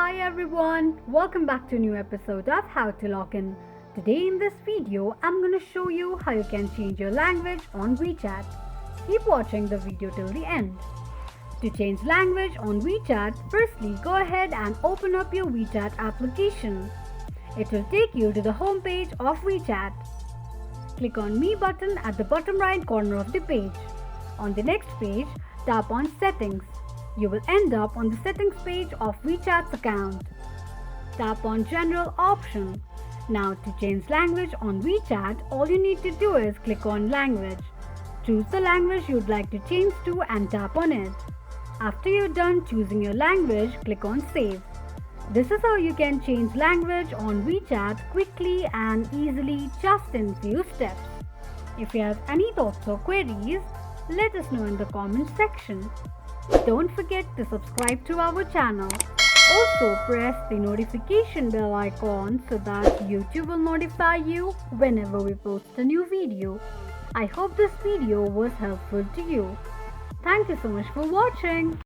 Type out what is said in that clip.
Hi everyone, welcome back to a new episode of How to Log In. Today in this video, I'm going to show you how you can change your language on WeChat. Keep watching the video till the end. To change language on WeChat, firstly go ahead and open up your WeChat application. It will take you to the home page of WeChat. Click on Me button at the bottom right corner of the page. On the next page, tap on Settings. You will end up on the settings page of WeChat's account. Tap on General option. Now to change language on WeChat, all you need to do is click on Language. Choose the language you'd like to change to and tap on it. After you're done choosing your language, click on Save. This is how you can change language on WeChat quickly and easily just in few steps. If you have any thoughts or queries, let us know in the comment section. Don't forget to subscribe to our channel. Also press the notification bell icon so that YouTube will notify you whenever we post a new video. I hope this video was helpful to you. Thank you so much for watching.